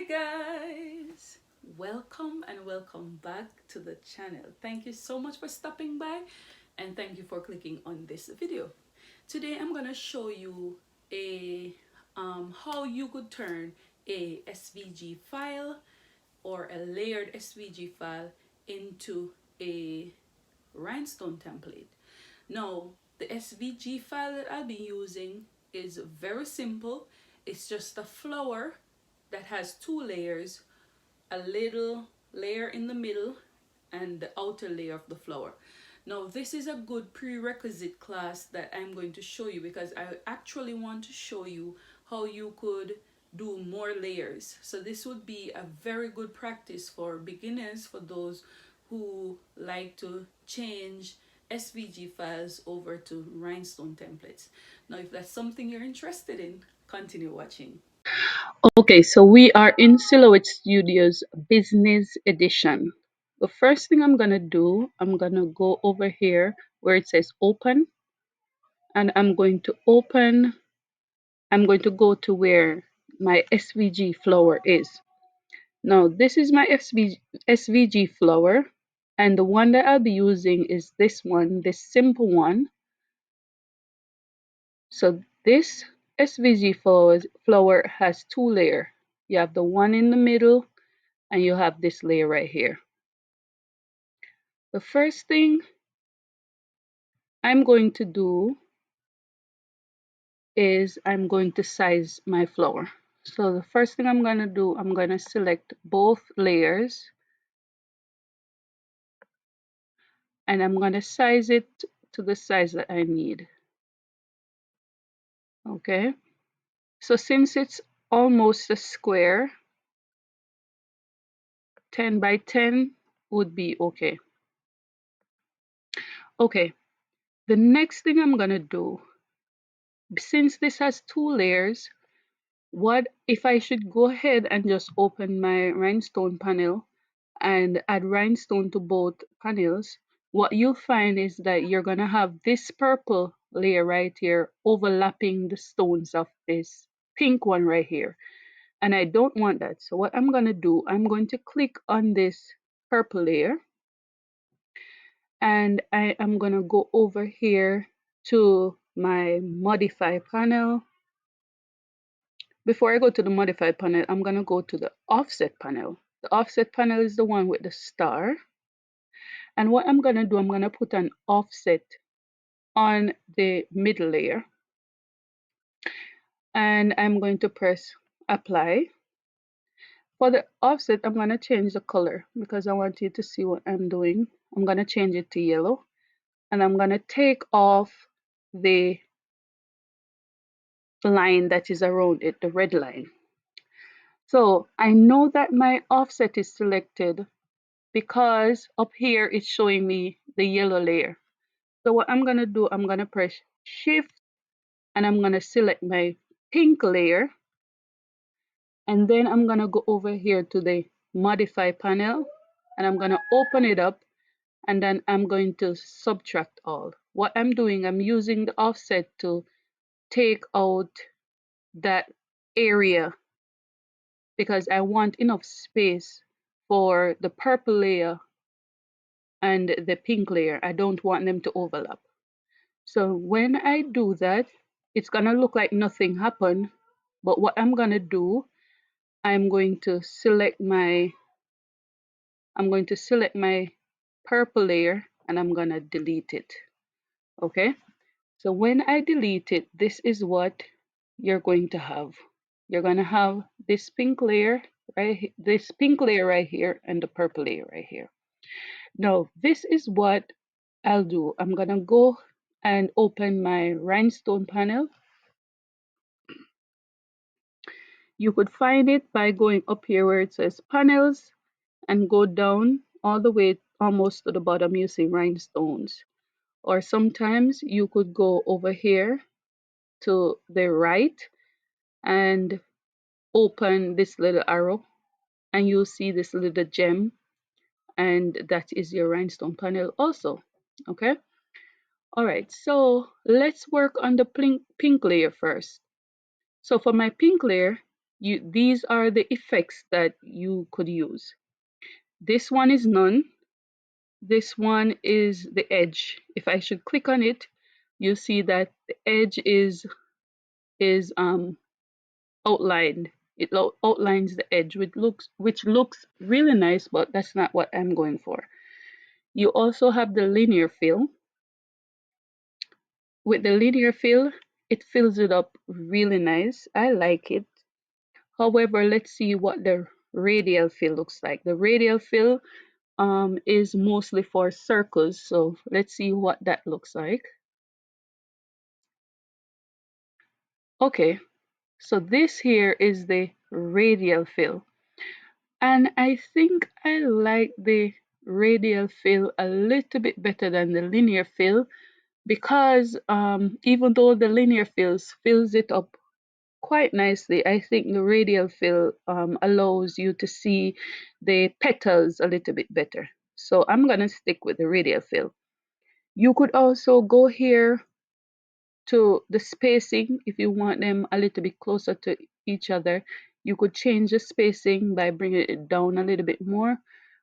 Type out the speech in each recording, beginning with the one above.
Guys, welcome and welcome back to the channel. Thank you so much for stopping by and thank you for clicking on this video. Today I'm going to show you a how you could turn a SVG file or a layered SVG file into a rhinestone template. Now, the SVG file that I'll be using is very simple. It's just a flower that has two layers, a little layer in the middle and the outer layer of the flower. Now this is a good prerequisite class that I'm going to show you because I actually want to show you how you could do more layers. So this would be a very good practice for beginners, for those who like to change SVG files over to rhinestone templates. Now if that's something you're interested in, continue watching. Okay, so we are in Silhouette Studios Business Edition. The first thing I'm gonna do, I'm gonna go over here where it says open, and I'm going to go to where my SVG flower is. Now, this is my SVG flower, and the one that I'll be using is this one, this simple one. So this SVG flower has two layers. You have the one in the middle and you have this layer right here. The first thing I'm going to do is I'm going to size my flower. So the first thing I'm going to do, I'm going to select both layers and I'm going to size it to the size that I need. Okay, so since it's almost a square, 10 by 10 would be okay. Okay, the next thing I'm going to do, since this has two layers, what if I should go ahead and just open my rhinestone panel and add rhinestone to both panels? What you'll find is that you're going to have this purple layer right here overlapping the stones of this pink one right here. And I don't want that. So what I'm going to do, I'm going to click on this purple layer and I am going to go over here to my modify panel. Before I go to the modify panel, I'm going to go to the offset panel. The offset panel is the one with the star. And what I'm going to do, I'm going to put an offset on the middle layer. And I'm going to press apply. For the offset, I'm going to change the color because I want you to see what I'm doing. I'm going to change it to yellow. And I'm going to take off the line that is around it, the red line. So I know that my offset is selected because up here it's showing me the yellow layer. So what I'm going to do, I'm going to press shift and I'm going to select my pink layer. And then I'm going to go over here to the modify panel and I'm going to open it up and then I'm going to subtract all. What I'm doing, I'm using the offset to take out that area because I want enough space for the purple layer and the pink layer. I don't want them to overlap. So when I do that, it's gonna look like nothing happened. But what I'm gonna do, I'm going to select my purple layer and I'm gonna delete it. Okay. So when I delete it, this is what you're going to have. You're gonna have this pink layer right here and the purple layer right here. Now this is what I'll do. I'm gonna go and open my rhinestone panel. You could find it by going up here where it says panels and go down all the way almost to the bottom using rhinestones. Or sometimes you could go over here to the right and open this little arrow and you'll see this little gem, and that is your rhinestone panel also. Okay. All right, so let's work on the pink layer first. So for my pink layer, these are the effects that you could use. This one is none. This one is the edge. If I should click on it, you see that the edge is outlined. It outlines the edge, which looks really nice, but that's not what I'm going for. You also have the linear fill. With the linear fill, it fills it up really nice. I like it. However, let's see what the radial fill looks like. The radial fill is mostly for circles, so let's see what that looks like. Okay, so this here is the radial fill, and I think I like the radial fill a little bit better than the linear fill, because even though the linear fills it up quite nicely, I think the radial fill allows you to see the petals a little bit better. So I'm gonna stick with the radial fill. You could also go here to the spacing. If you want them a little bit closer to each other, you could change the spacing by bringing it down a little bit more,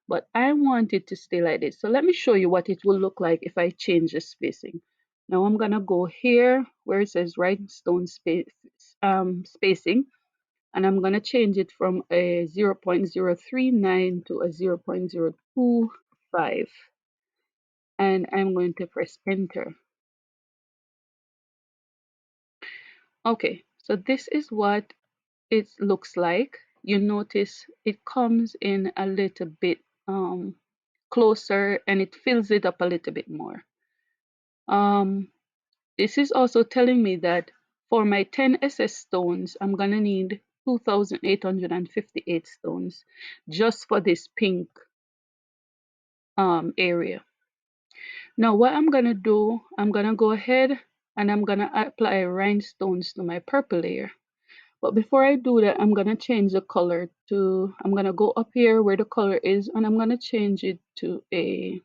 but I want it to stay like this. So let me show you what it will look like if I change the spacing. Now I'm gonna go here where it says rhinestone spacing, and I'm gonna change it from a 0.039 to a 0.025, and I'm going to press enter. Okay, so this is what it looks like. You notice it comes in a little bit closer, and it fills it up a little bit more. This is also telling me that for my 10 SS stones, I'm gonna need 2,858 stones just for this pink area. Now what I'm gonna do, I'm gonna go ahead and I'm gonna apply rhinestones to my purple layer. But before I do that, I'm gonna change the color to, I'm gonna go up here where the color is, and I'm gonna change it to a,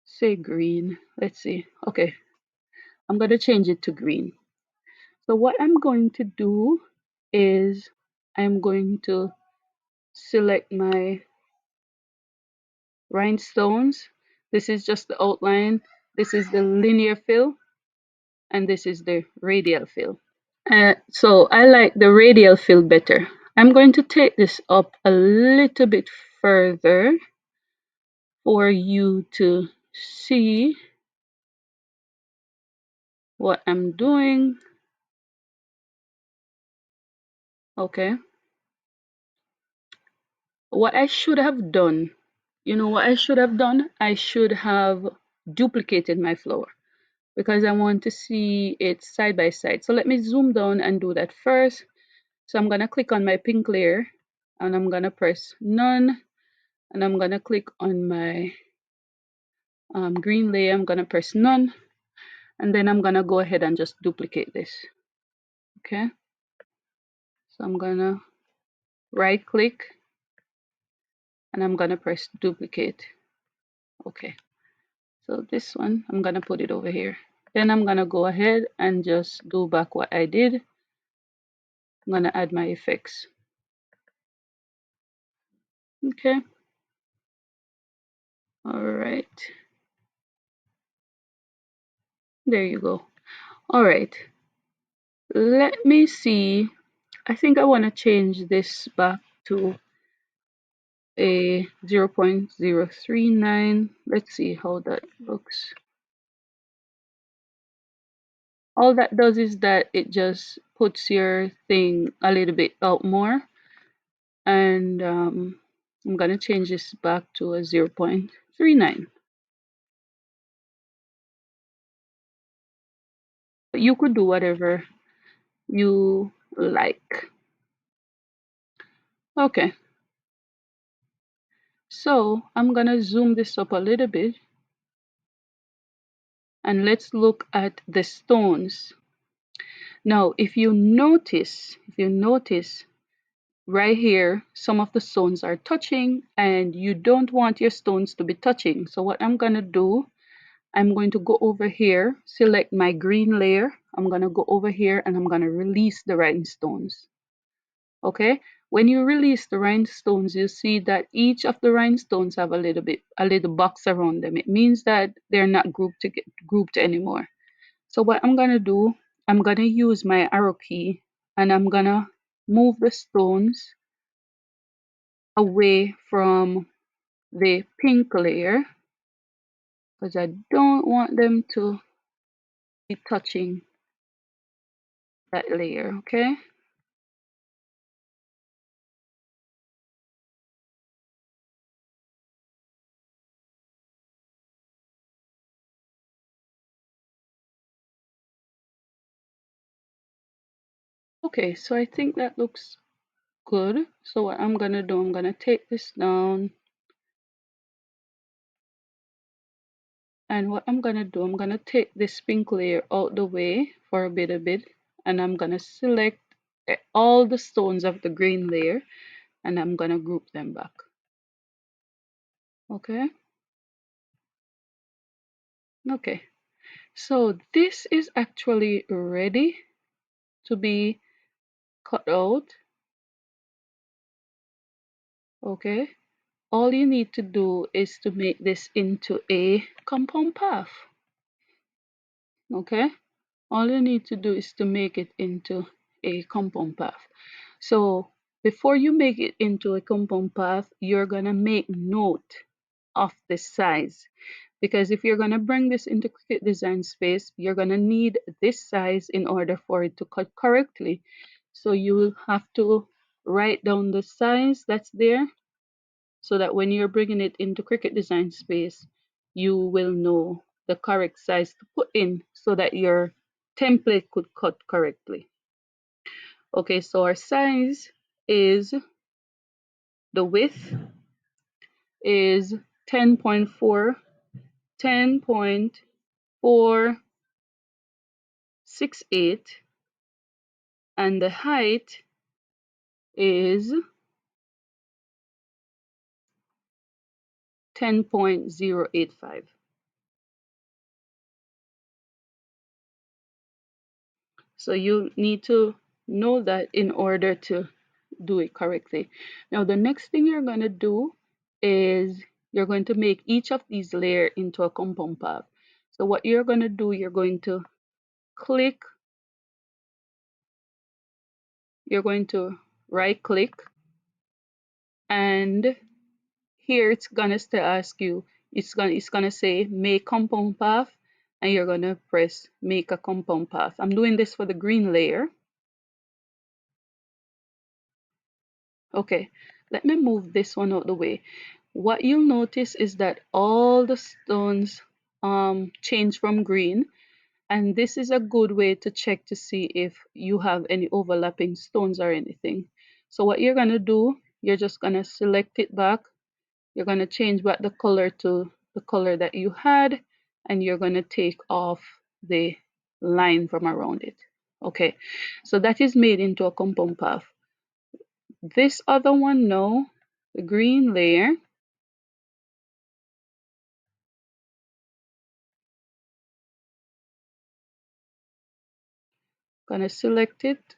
say green. Let's see. Okay, I'm gonna change it to green. So what I'm going to do is I'm going to select my rhinestones. This is just the outline. This is the linear fill, and this is the radial fill. So I like the radial fill better. I'm going to take this up a little bit further for you to see what I'm doing. Okay. What I should have done, you know what I should have done? I should have duplicated my flower, because I want to see it side by side. So let me zoom down and do that first. So I'm gonna click on my pink layer, and I'm gonna press none, and I'm gonna click on my green layer. I'm gonna press none, and then I'm gonna go ahead and just duplicate this. Okay, so I'm gonna right click, and I'm gonna press duplicate. Okay, so this one I'm gonna put it over here. Then I'm gonna go ahead and just do back what I did. I'm gonna add my effects. Okay, all right, there you go. All right, let me see. I think I want to change this back to a 0.039. Let's see how that looks. All that does is that it just puts your thing a little bit out more, and I'm gonna change this back to a 0.39. You could do whatever you like. Okay, so I'm gonna zoom this up a little bit, and let's look at the stones. Now if you notice right here, some of the stones are touching, and you don't want your stones to be touching. So what I'm gonna do, I'm going to go over here, select my green layer. I'm gonna go over here, and I'm gonna release the rhinestones. Okay, when you release the rhinestones, you see that each of the rhinestones have a little box around them. It means that they're not grouped anymore. So what I'm gonna do, I'm gonna use my arrow key and I'm gonna move the stones away from the pink layer because I don't want them to be touching that layer, okay? Okay, so I think that looks good. So what I'm gonna do, I'm gonna take this down, and what I'm gonna do, I'm gonna take this pink layer out the way for a bit, and I'm gonna select all the stones of the green layer, and I'm gonna group them back. Okay, okay. So this is actually ready to be cut out. Okay, all you need to do is to make this into a compound path. Okay, all you need to do is to make it into a compound path. So before you make it into a compound path, you're gonna make note of the size, because if you're gonna bring this into Cricut Design Space, you're gonna need this size in order for it to cut correctly. So you will have to write down the size that's there so that when you're bringing it into Cricut Design Space, you will know the correct size to put in so that your template could cut correctly. Okay, so our size is, the width is 10.4, 10.468, and the height is 10.085. So you need to know that in order to do it correctly. Now the next thing you're going to do is you're going to make each of these layers into a compound path. So what you're going to do, you're going to click, you're going to right click, and here it's gonna still ask you, it's gonna say make compound path, and you're gonna press make a compound path. I'm doing this for the green layer. Okay, let me move this one out the way. What you'll notice is that all the stones change from green, and this is a good way to check to see if you have any overlapping stones or anything. So what you're gonna do, you're just gonna select it back. You're going to change back the color to the color that you had, and you're going to take off the line from around it. Okay, so that is made into a compound path. This other one now, the green layer, gonna select it,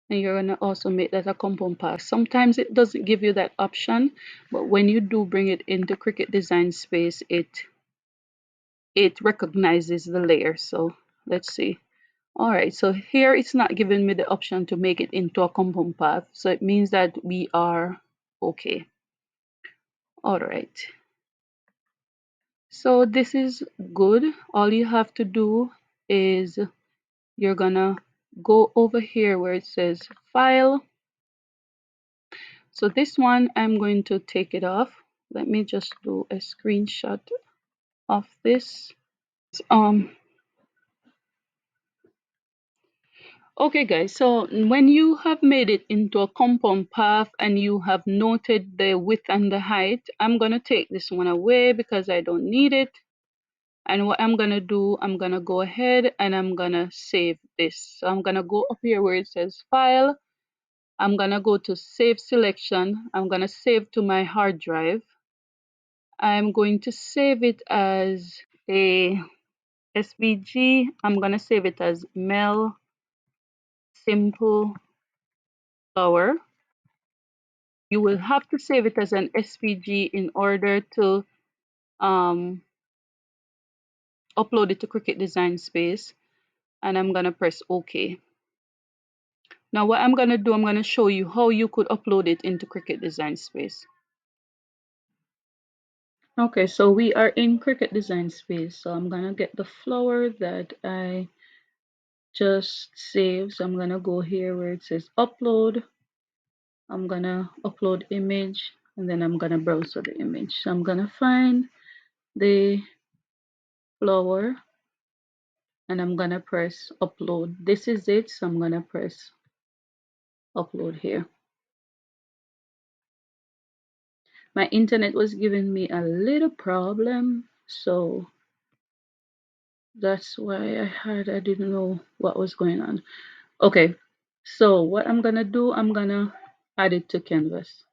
and you're gonna also make that a compound path. Sometimes it doesn't give you that option, but when you do bring it into Cricut Design Space, it recognizes the layer. So let's see. All right, so here it's not giving me the option to make it into a compound path. So it means that we are okay. All right. So this is good. All you have to do is you're gonna go over here where it says file. So this one, I'm going to take it off. Let me just do a screenshot of this. Um, Okay guys, so when you have made it into a compound path and you have noted the width and the height, I'm going to take this one away because I don't need it. And what I'm going to do, I'm going to go ahead and I'm going to save this. So I'm going to go up here where it says file. I'm going to go to save selection. I'm going to save to my hard drive. I'm going to save it as a SVG. I'm going to save it as Mel simple flower. You will have to save it as an SVG in order to um, upload it to Cricut Design Space, and I'm gonna press OK. Now what I'm gonna do, I'm gonna show you how you could upload it into Cricut Design Space. Okay, so we are in Cricut Design Space, so I'm gonna get the flower that I just saved. So I'm gonna go here where it says upload. I'm gonna upload image, and then I'm gonna browse for the image. So I'm gonna find the flower, and I'm gonna press upload. This is it, so I'm gonna press upload here. My internet was giving me a little problem, so that's why I didn't know what was going on. Okay, so what I'm gonna do, I'm gonna add it to canvas,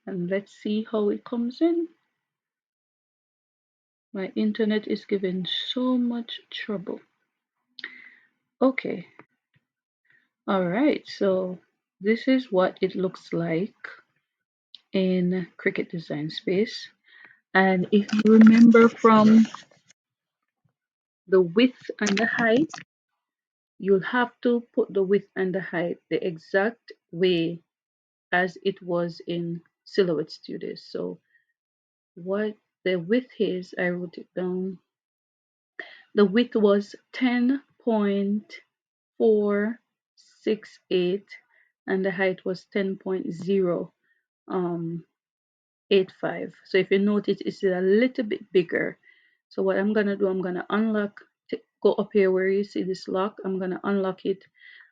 and let's see how it comes in. My internet is giving so much trouble. Okay, all right, so this is what it looks like in Cricut Design Space. And if you remember from the width and the height, you'll have to put the width and the height the exact way as it was in Silhouette Studio. So what the width is, I wrote it down. The width was 10.468 and the height was 10.085. So if you notice, it's a little bit bigger. So what I'm gonna do, I'm gonna unlock, go up here where you see this lock, I'm gonna unlock it,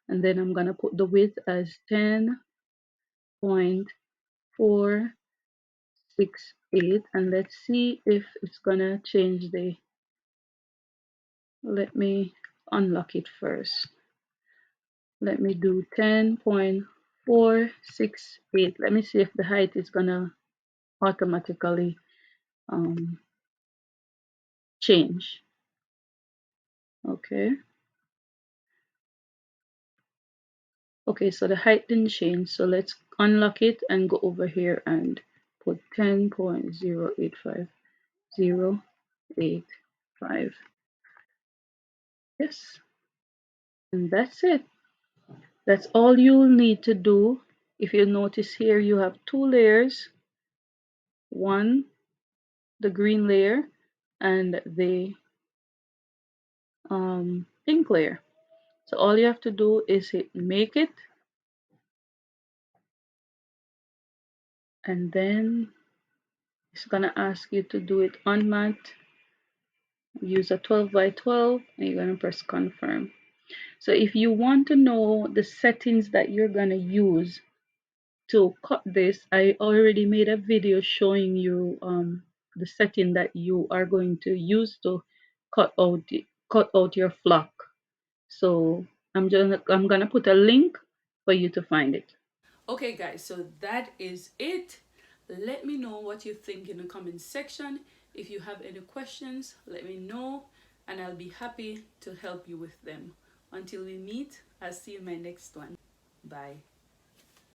and then I'm gonna put the width as 10.468, and let's see if it's gonna change the, let me unlock it first. Let me do 10.468. Let me see if the height is gonna automatically change. Okay. Okay, so the height didn't change. So let's unlock it and go over here and put 10.085. Yes. And that's it. That's all you'll need to do. If you notice here, you have two layers. One, the green layer, and the pink layer. So all you have to do is hit make it, and then it's gonna ask you to do it on matte. Use a 12 by 12, and you're gonna press confirm. So if you want to know the settings that you're gonna use to cut this, I already made a video showing you the setting that you are going to use to cut out your flock. So I'm gonna put a link for you to find it. Okay guys, so that is it. Let me know what you think in the comment section. If you have any questions, let me know and I'll be happy to help you with them. Until we meet, I'll see you in my next one. Bye.